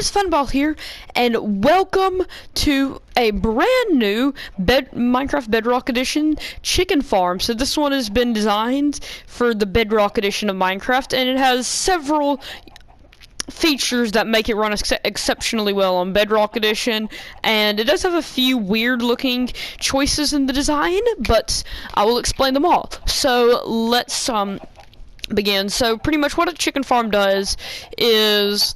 guys, Funball here, and welcome to a brand new Minecraft Bedrock Edition chicken farm. So this one has been designed for the Bedrock Edition of Minecraft, and it has several features that make it run exceptionally well on Bedrock Edition, and it does have a few weird looking choices in the design, but I will explain them all. So let's begin. So pretty much what a chicken farm does is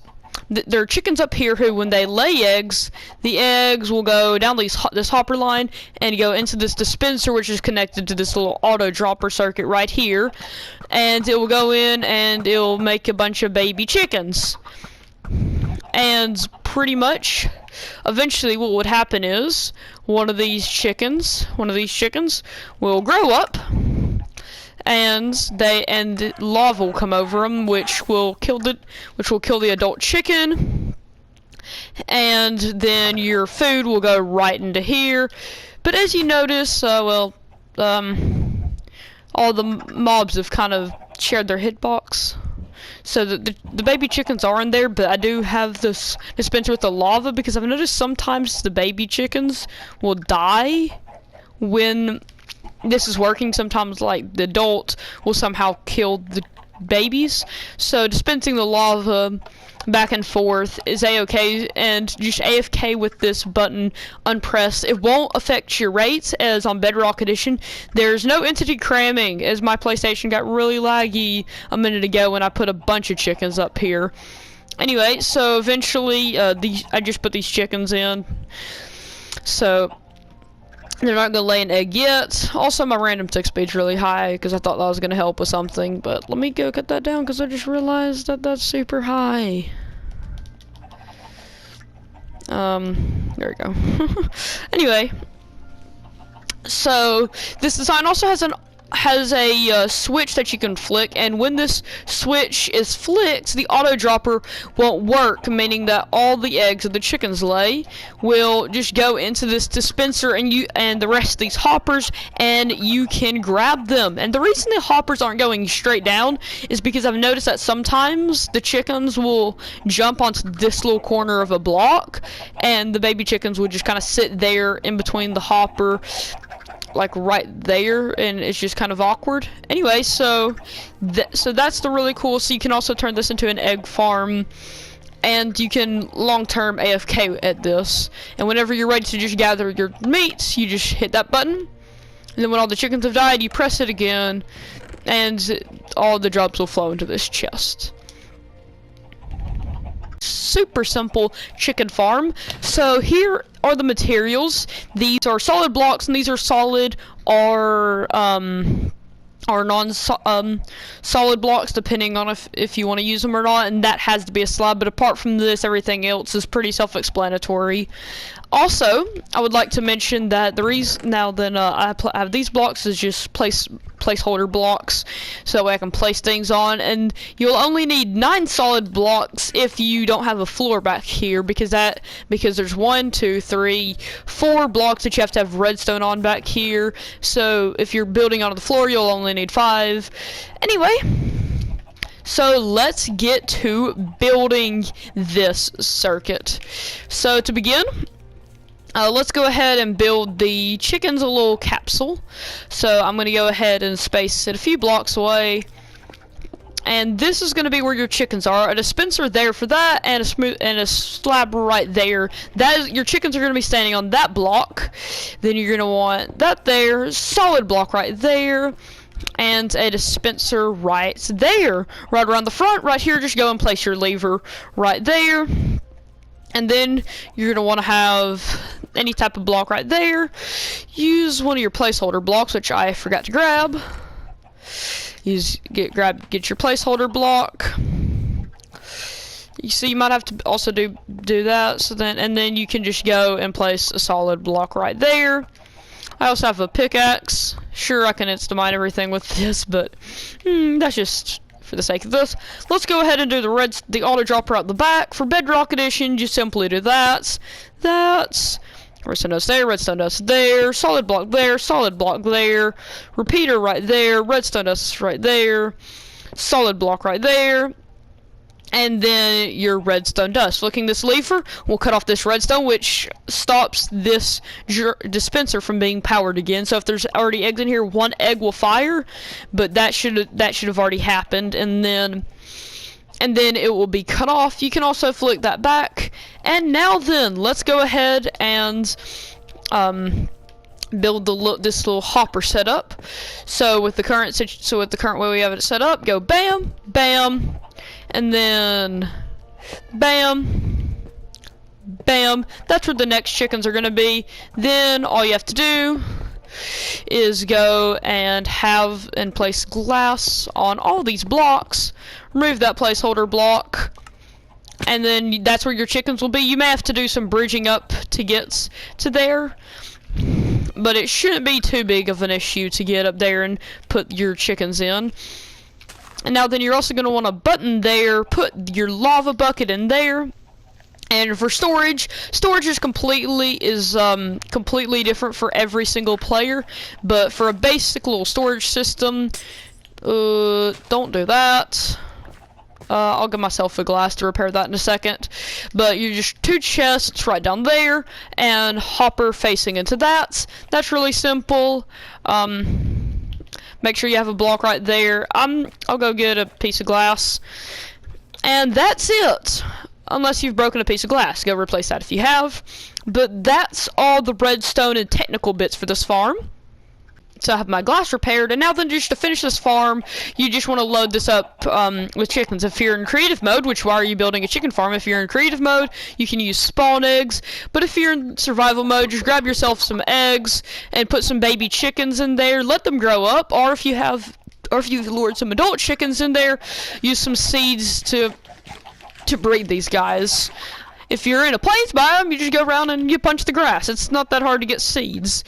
there are chickens up here who, when they lay eggs, the eggs will go down this hopper line and go into this dispenser, which is connected to this little auto dropper circuit right here, and it will go in and it'll make a bunch of baby chickens. And pretty much eventually what would happen is one of these chickens will grow up, and lava will come over them, which will kill the adult chicken, and then your food will go right into here. But as you notice, all the mobs have kind of shared their hitbox, so the baby chickens are in there. But I do have this dispenser with the lava because I've noticed sometimes the baby chickens will die when this is working. Sometimes, like, the adult will somehow kill the babies, so dispensing the lava back and forth is a-okay, and just AFK with this button unpressed. It won't affect your rates, as on Bedrock Edition there's no entity cramming, as my PlayStation got really laggy a minute ago when I put a bunch of chickens up here. Anyway, so eventually I just put these chickens in, so they're not going to lay an egg yet. Also, my random tick speed's really high because I thought that was going to help with something. But let me go cut that down because I just realized that that's super high. There we go. Anyway, so this design also has a switch that you can flick, and when this switch is flicked, the auto dropper won't work, meaning that all the eggs that the chickens lay will just go into this dispenser and the rest of these hoppers, and you can grab them. And the reason the hoppers aren't going straight down is because I've noticed that sometimes the chickens will jump onto this little corner of a block, and the baby chickens will just kind of sit there in between the hopper, like right there, and it's just kind of awkward. Anyway, so that's the really cool. So you can also turn this into an egg farm, and you can long-term AFK at this, and whenever you're ready to just gather your meat, you just hit that button, and then when all the chickens have died, you press it again, and all the drops will flow into this chest. Super simple chicken farm. So here are the materials. These are solid blocks, and these are solid or non-solid blocks, depending on if you want to use them or not, and that has to be a slab. But apart from this, everything else is pretty self-explanatory. Also, I would like to mention that the reason I have these blocks is just placeholder blocks, so that way I can place things on, and you'll only need 9 solid blocks if you don't have a floor back here, because there's 1, 2, 3, 4 blocks that you have to have redstone on back here. So if you're building onto the floor, you'll only need 5. Anyway, so let's get to building this circuit. So to begin, let's go ahead and build the chickens a little capsule. So I'm going to go ahead and space it a few blocks away. And this is going to be where your chickens are. A dispenser there for that, and a slab right there. Your chickens are going to be standing on that block. Then you're going to want that there, solid block right there, and a dispenser right there. Right around the front, right here, just go and place your lever right there. And then you're going to want to have any type of block right there. Use one of your placeholder blocks, which I forgot to grab. Get your placeholder block. You see, you might have to also do that. So then you can just go and place a solid block right there. I also have a pickaxe. Sure, I can insta-mine everything with this, but that's just for the sake of this. Let's go ahead and do the auto dropper out the back. For Bedrock Edition, just simply do that. That's redstone dust there, redstone dust there, solid block there, repeater right there, redstone dust right there, solid block right there, and then your redstone dust. Flicking this lever will cut off this redstone, which stops this dispenser from being powered again. So if there's already eggs in here, one egg will fire, but that should have already happened, and then it will be cut off. You can also flick that back, and now then, let's go ahead and build this little hopper setup. So with the current way we have it set up, go bam, bam, and then bam, bam. That's where the next chickens are gonna be. Then all you have to do is go and place glass on all these blocks. Remove that placeholder block, and then that's where your chickens will be. You may have to do some bridging up to get to there, but it shouldn't be too big of an issue to get up there and put your chickens in. And now then, you're also going to want a button there. Put your lava bucket in there. And for storage is completely different for every single player. But for a basic little storage system, don't do that. I'll give myself a glass to repair that in a second. But you just 2 chests right down there, and hopper facing into that. That's really simple. Make sure you have a block right there. I'll go get a piece of glass, and that's it. Unless you've broken a piece of glass, go replace that if you have. But that's all the redstone and technical bits for this farm. So I have my glass repaired, and now then, just to finish this farm, you just want to load this up with chickens. If you're in creative mode, which why are you building a chicken farm? If you're in creative mode, you can use spawn eggs. But if you're in survival mode, just grab yourself some eggs and put some baby chickens in there. Let them grow up, or if you've lured some adult chickens in there, use some seeds to breed these guys. If you're in a plains biome, you just go around and you punch the grass. It's not that hard to get seeds.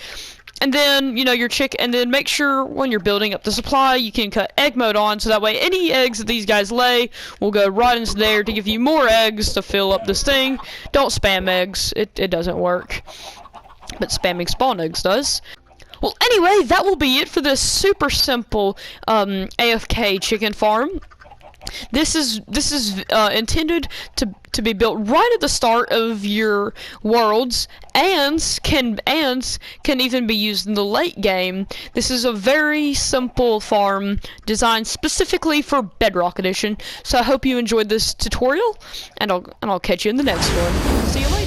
And then, and then make sure when you're building up the supply, you can cut egg mode on, so that way any eggs that these guys lay will go right into there to give you more eggs to fill up this thing. Don't spam eggs, it doesn't work. But spamming spawn eggs does. Well, anyway, that will be it for this super simple AFK chicken farm. This is intended to be built right at the start of your worlds, and can even be used in the late game. This is a very simple farm designed specifically for Bedrock Edition. So I hope you enjoyed this tutorial, and I'll catch you in the next one. See you later.